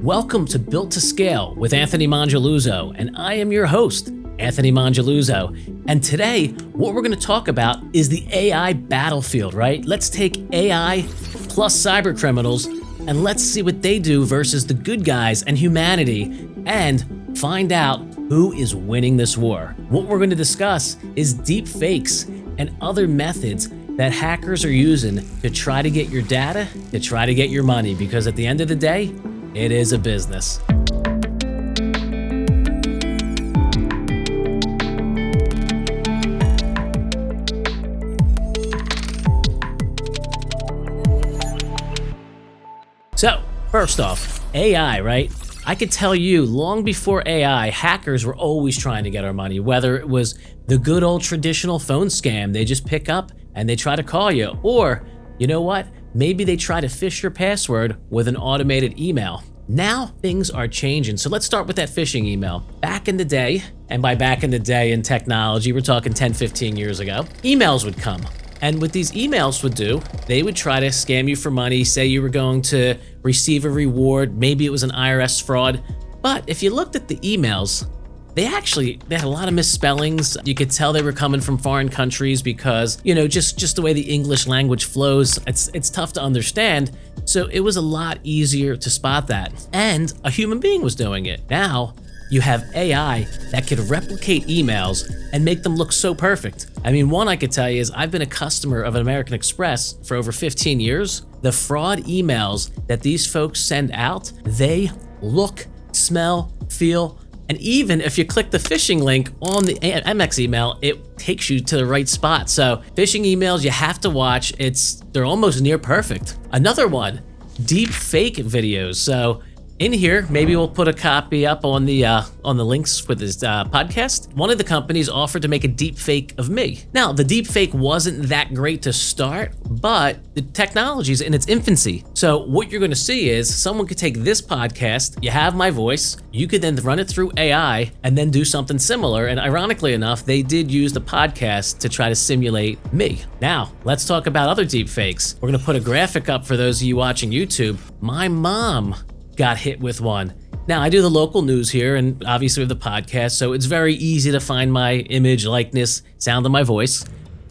Welcome to Built to Scale with Anthony Mongeluzo, and I am your host, Anthony Mongeluzo. And today, what we're going to talk about is the AI battlefield, right? Let's take AI plus cyber criminals and let's see what they do versus the good guys and humanity and find out who is winning this war. What we're going to discuss is deep fakes and other methods that hackers are using to try to get your data, to try to get your money, because at the end of the day, it is a business. So, first off, AI, right? I could tell you long before AI, hackers were always trying to get our money, whether it was the good old traditional phone scam, they just pick up and they try to call you, or you know what? Maybe they try to phish your password with an automated email. Now things are changing. So let's start with that phishing email. Back in the day, and by back in the day in technology, we're talking 10, 15 years ago, emails would come. And what these emails would do, they would try to scam you for money, say you were going to receive a reward, maybe it was an IRS fraud. But if you looked at the emails, they had a lot of misspellings. You could tell they were coming from foreign countries because, just the way the English language flows, it's tough to understand. So it was a lot easier to spot that. And a human being was doing it. Now, you have AI that could replicate emails and make them look so perfect. I mean, one I could tell you is I've been a customer of American Express for over 15 years. The fraud emails that these folks send out, they look, smell, feel, and even if you click the phishing link on the MX email, it takes you to the right spot. So phishing emails, you have to watch. They're almost near perfect. Another one, deep fake videos. So in here, maybe we'll put a copy up on the links for this podcast. One of the companies offered to make a deep fake of me. Now, the deep fake wasn't that great to start, but the technology's in its infancy. So what you're going to see is someone could take this podcast, you have my voice, you could then run it through AI and then do something similar. And ironically enough, they did use the podcast to try to simulate me. Now, let's talk about other deep fakes. We're going to put a graphic up for those of you watching YouTube. My mom got hit with one. Now, I do the local news here and obviously with the podcast, so it's very easy to find my image, likeness, sound of my voice.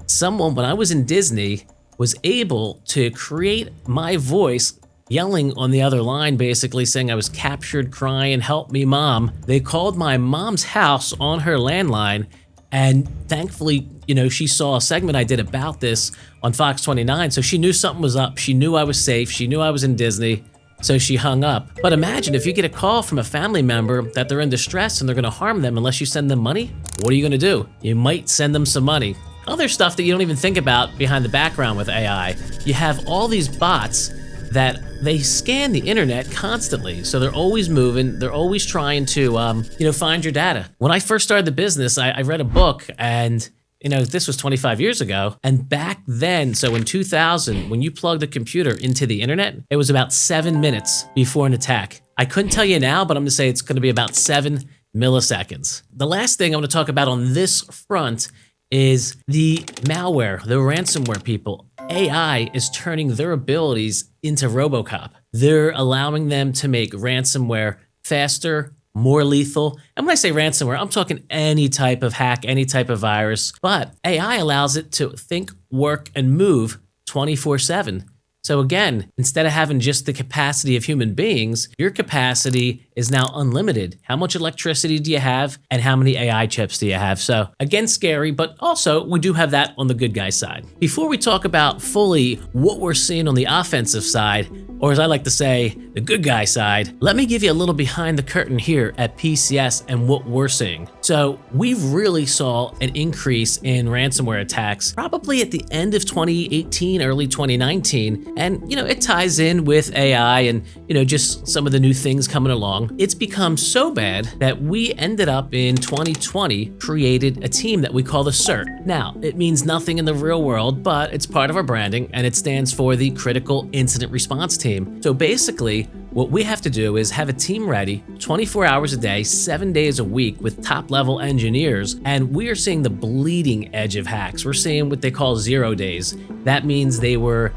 Someone, when I was in Disney, was able to create my voice yelling on the other line, basically saying I was captured, crying, help me, mom. They called my mom's house on her landline, and thankfully, she saw a segment I did about this on Fox 29, so she knew something was up. She knew I was safe. She knew I was in Disney. So she hung up. But imagine if you get a call from a family member that they're in distress and they're gonna harm them unless you send them money. What are you gonna do? You might send them some money. Other stuff that you don't even think about behind the background with AI. You have all these bots that they scan the internet constantly. So they're always moving. They're always trying to, find your data. When I first started the business, I read a book and this was 25 years ago. And back then, so in 2000, when you plugged a computer into the internet, it was about 7 minutes before an attack. I couldn't tell you now, but I'm gonna say it's gonna be about 7 milliseconds. The last thing I wanna talk about on this front is the malware, the ransomware people. AI is turning their abilities into RoboCop. They're allowing them to make ransomware faster, more lethal. And when I say ransomware, I'm talking any type of hack, any type of virus, but AI allows it to think, work, and move 24/7. So again, instead of having just the capacity of human beings, your capacity is now unlimited. How much electricity do you have and how many AI chips do you have? So again, scary, but also we do have that on the good guy side. Before we talk about fully what we're seeing on the offensive side, or as I like to say, the good guy side, let me give you a little behind the curtain here at PCS and what we're seeing. So we really saw an increase in ransomware attacks probably at the end of 2018, early 2019. And, it ties in with AI and, just some of the new things coming along. It's become so bad that we ended up in 2020 created a team that we call the CERT. Now, it means nothing in the real world, but it's part of our branding and it stands for the Critical Incident Response Team. So basically, what we have to do is have a team ready 24 hours a day, 7 days a week with top-level engineers, and we are seeing the bleeding edge of hacks. We're seeing what they call 0 days. That means they were,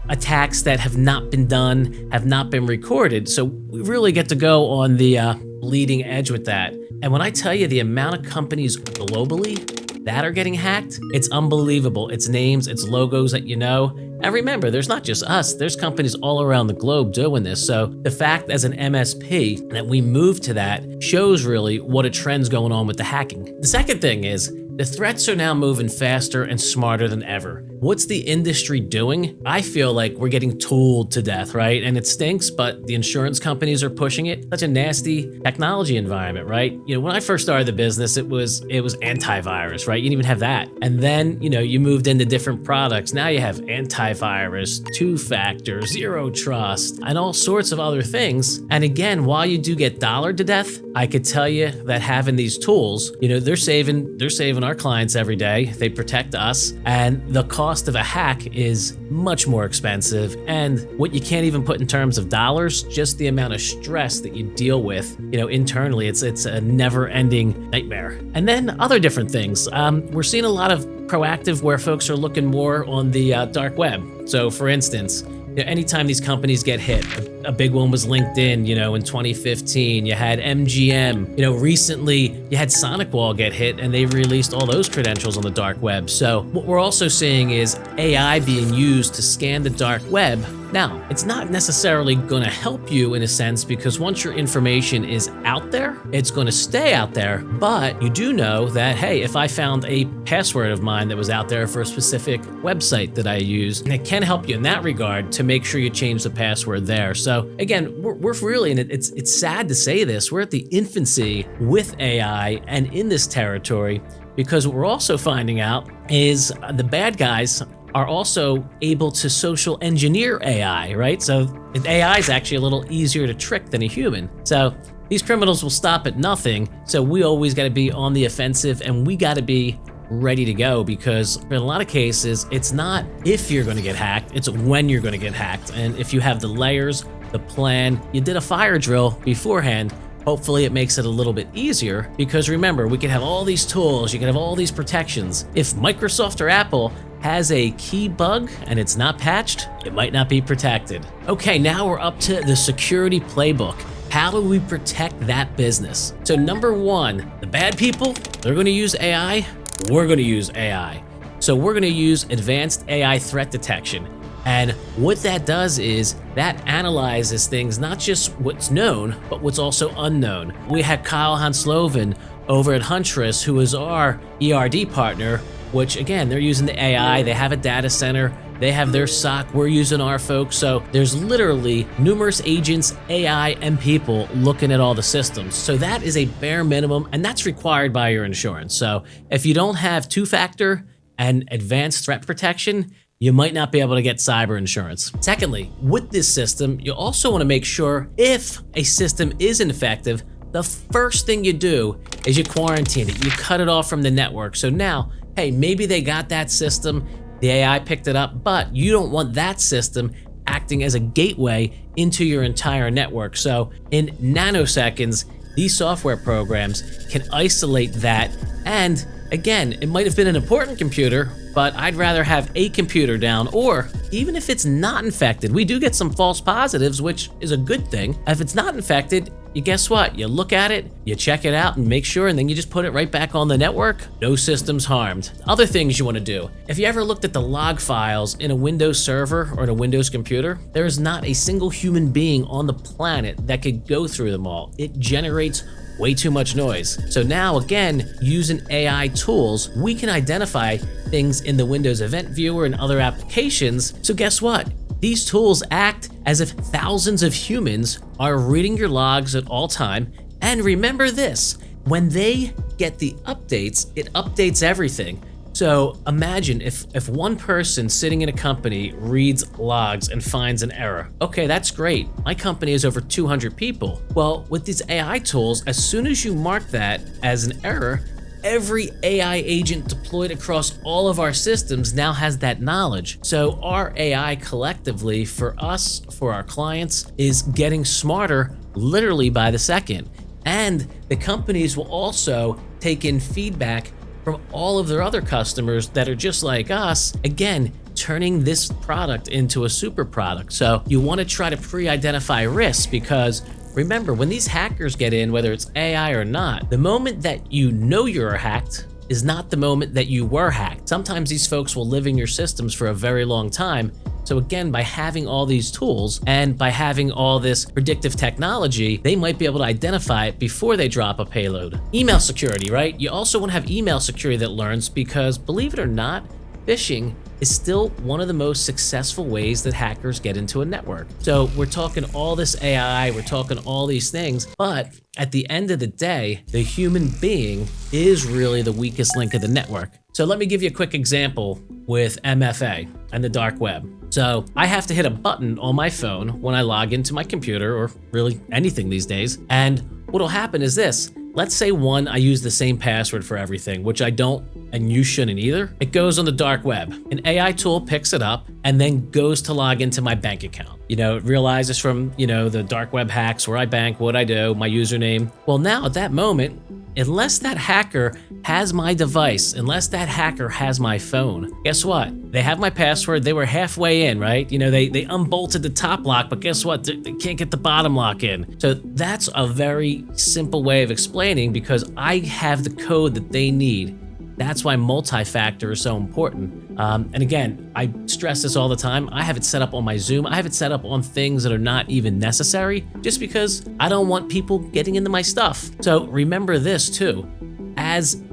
attacks that have not been done, have not been recorded. So we really get to go on the bleeding edge with that. And when I tell you the amount of companies globally that are getting hacked, it's unbelievable. It's names, it's logos that you know. And remember, there's not just us, there's companies all around the globe doing this. So the fact as an MSP that we moved to that shows really what a trend's going on with the hacking. The second thing is, the threats are now moving faster and smarter than ever. What's the industry doing? I feel like we're getting tooled to death, right? And it stinks, but the insurance companies are pushing it. Such a nasty technology environment, right? You know, when I first started the business, it was antivirus, right? You didn't even have that. And then, you know, you moved into different products. Now you have antivirus, two-factor, zero trust, and all sorts of other things. And again, while you do get dollared to death, I could tell you that having these tools, you know, they're saving our clients every day. They protect us, and the cost of a hack is much more expensive. And what you can't even put in terms of dollars, just the amount of stress that you deal with, you know, internally, it's a never-ending nightmare. And then other different things. We're seeing a lot of proactive where folks are looking more on the dark web. So, for instance, you know, anytime these companies get hit, a big one was LinkedIn, you know, in 2015. You had MGM, you know, recently you had SonicWall get hit and they released all those credentials on the dark web. So what we're also seeing is AI being used to scan the dark web. Now, it's not necessarily going to help you in a sense, because once your information is out there, it's going to stay out there. But you do know that, hey, if I found a password of mine that was out there for a specific website that I use, and it can help you in that regard to make sure you change the password there. So again, we're really, and it's sad to say this, we're at the infancy with AI and in this territory, because what we're also finding out is the bad guys are also able to social engineer AI, right? So AI is actually a little easier to trick than a human. So these criminals will stop at nothing. So we always got to be on the offensive, and we got to be ready to go, because in a lot of cases, it's not if you're going to get hacked, it's when you're going to get hacked. And if you have the layers, the plan, you did a fire drill beforehand, hopefully it makes it a little bit easier, because remember, we can have all these tools, you can have all these protections. If Microsoft or Apple has a key bug and it's not patched, it might not be protected. Okay, now we're up to the security playbook. How do we protect that business? So number one, the bad people, they're going to use AI, we're going to use AI. So we're going to use advanced AI threat detection. And what that does is that analyzes things, not just what's known, but what's also unknown. We had Kyle Hansloven over at Huntress, who is our ERD partner, which again, they're using the AI, they have a data center, they have their SOC, we're using our folks. So there's literally numerous agents, AI, and people looking at all the systems. So that is a bare minimum, and that's required by your insurance. So if you don't have two-factor and advanced threat protection, you might not be able to get cyber insurance. Secondly, with this system, you also want to make sure if a system is infected, the first thing you do is you quarantine it, you cut it off from the network. So now, hey, maybe they got that system, the AI picked it up, but you don't want that system acting as a gateway into your entire network. So in nanoseconds, these software programs can isolate that. And again, it might have been an important computer, but I'd rather have a computer down. Or even if it's not infected, we do get some false positives, which is a good thing. If it's not infected, you guess what? You look at it, you check it out and make sure, and then you just put it right back on the network. No systems harmed. Other things you want to do. If you ever looked at the log files in a Windows server or in a Windows computer, there is not a single human being on the planet that could go through them all. It generates way too much noise. So now again, using AI tools, we can identify things in the Windows Event Viewer and other applications. So guess what? These tools act as if thousands of humans are reading your logs at all time. And remember this, when they get the updates, it updates everything. So imagine if one person sitting in a company reads logs and finds an error. Okay, that's great. My company has over 200 people. Well, with these AI tools, as soon as you mark that as an error, every AI agent deployed across all of our systems now has that knowledge. So our AI collectively, for us, for our clients, is getting smarter literally by the second. And the companies will also take in feedback from all of their other customers that are just like us, again, turning this product into a super product. So you want to try to pre-identify risks, because remember, when these hackers get in, whether it's AI or not, the moment that you know you're hacked is not the moment that you were hacked. Sometimes these folks will live in your systems for a very long time. So again, by having all these tools and by having all this predictive technology, they might be able to identify it before they drop a payload. Email security, right? You also want to have email security that learns, because believe it or not, phishing is still one of the most successful ways that hackers get into a network. So we're talking all this AI, we're talking all these things, but at the end of the day, the human being is really the weakest link of the network. So let me give you a quick example with MFA and the dark web. So I have to hit a button on my phone when I log into my computer, or really anything these days. And what'll happen is this. Let's say I use the same password for everything, which I don't, and you shouldn't either. It goes on the dark web. An AI tool picks it up and then goes to log into my bank account. It realizes from, the dark web hacks where I bank, what I do, my username. Well, now at that moment, unless that hacker has my device, unless that hacker has my phone, guess what? They have my password. They were halfway in, right? They unbolted the top lock, but guess what? They can't get the bottom lock in. So that's a very simple way of explaining, because I have the code that they need. That's why multi-factor is so important. And again, I stress this all the time. I have it set up on my Zoom. I have it set up on things that are not even necessary, just because I don't want people getting into my stuff. So remember this too.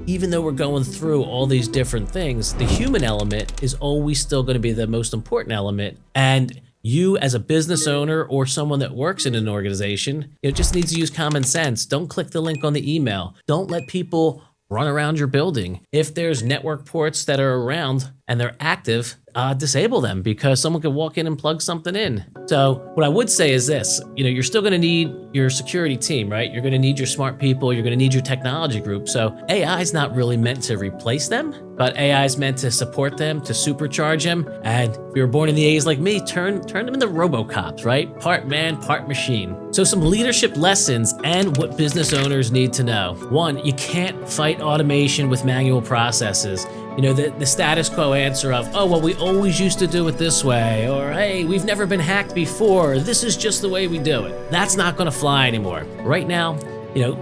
Even though we're going through all these different things, the human element is always still going to be the most important element. And you as a business owner or someone that works in an organization, just needs to use common sense. Don't click the link on the email. Don't let people run around your building. If there's network ports that are around and they're active, disable them, because someone could walk in and plug something in. So what I would say is this, you're still gonna need your security team, right? You're gonna need your smart people, you're gonna need your technology group. So AI is not really meant to replace them, but AI is meant to support them, to supercharge them. And if you were born in the 80s like me, turn them into RoboCops, right? Part man, part machine. So some leadership lessons and what business owners need to know. One, you can't fight automation with manual processes. The status quo answer of, oh, well, we always used to do it this way, or hey, we've never been hacked before, this is just the way we do it. That's not gonna fly anymore. Right now,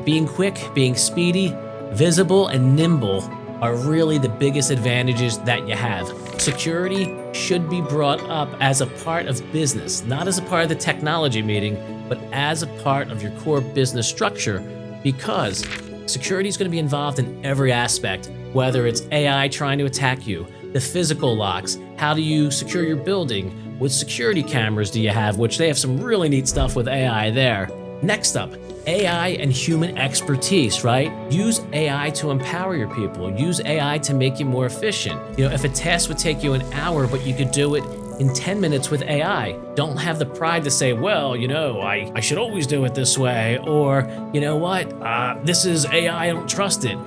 being quick, being speedy, visible, and nimble are really the biggest advantages that you have. Security should be brought up as a part of business, not as a part of the technology meeting, but as a part of your core business structure, because security is going to be involved in every aspect, whether it's AI trying to attack you, the physical locks, how do you secure your building, what security cameras do you have, which they have some really neat stuff with AI there. Next up, AI and human expertise, right? Use AI to empower your people. Use AI to make you more efficient. If a task would take you an hour, but you could do it in 10 minutes with AI, don't have the pride to say, well, I should always do it this way, or, this is AI, I don't trust it.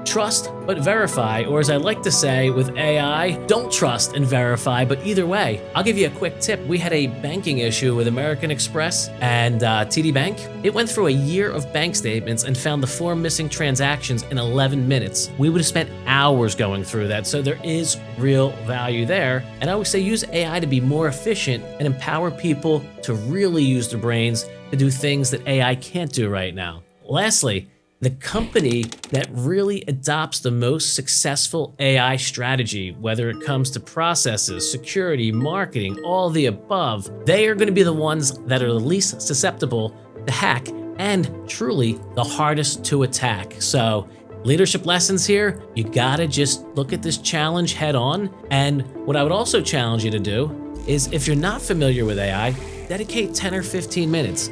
Trust but verify, or as I like to say with AI, don't trust and verify, but either way. I'll give you a quick tip. We had a banking issue with American Express and TD Bank. It went through a year of bank statements and found the 4 missing transactions in 11 minutes. We would have spent hours going through that, so there is real value there. And I always say use AI to be more efficient and empower people to really use their brains to do things that AI can't do right now. Lastly, the company that really adopts the most successful AI strategy, whether it comes to processes, security, marketing, all the above, they are going to be the ones that are the least susceptible to hack and truly the hardest to attack. So leadership lessons here, you gotta just look at this challenge head on. And what I would also challenge you to do is, if you're not familiar with AI, dedicate 10 or 15 minutes.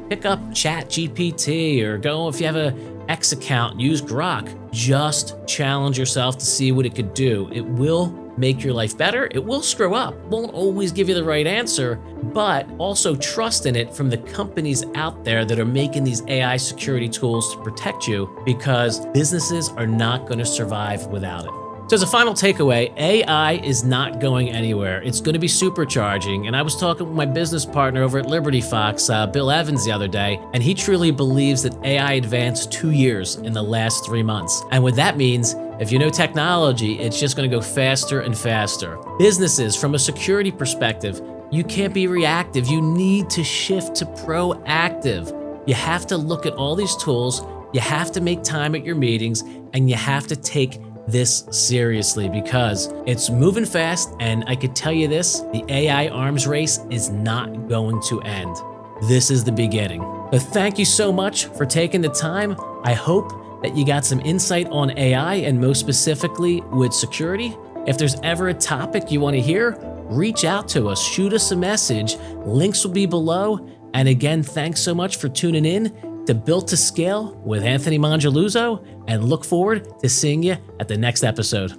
Pick up ChatGPT, or go, if you have a X account, use Grok. Just challenge yourself to see what it could do. It will make your life better. It will screw up, won't always give you the right answer, but also trust in it from the companies out there that are making these AI security tools to protect you, because businesses are not going to survive without it. So as a final takeaway, AI is not going anywhere. It's going to be supercharging. And I was talking with my business partner over at Liberty Fox, Bill Evans, the other day, and he truly believes that AI advanced 2 years in the last 3 months. And what that means, if you know technology, it's just going to go faster and faster. Businesses, from a security perspective, you can't be reactive. You need to shift to proactive. You have to look at all these tools, you have to make time at your meetings, and you have to take this seriously because it's moving fast, and I could tell you this, the AI arms race is not going to end. This is the beginning. But thank you so much for taking the time. I hope that you got some insight on AI and most specifically with security. If there's ever a topic you want to hear, reach out to us, shoot us a message. Links will be below. And again, thanks so much for tuning in to Built to Scale with Anthony Mongeluzo, and look forward to seeing you at the next episode.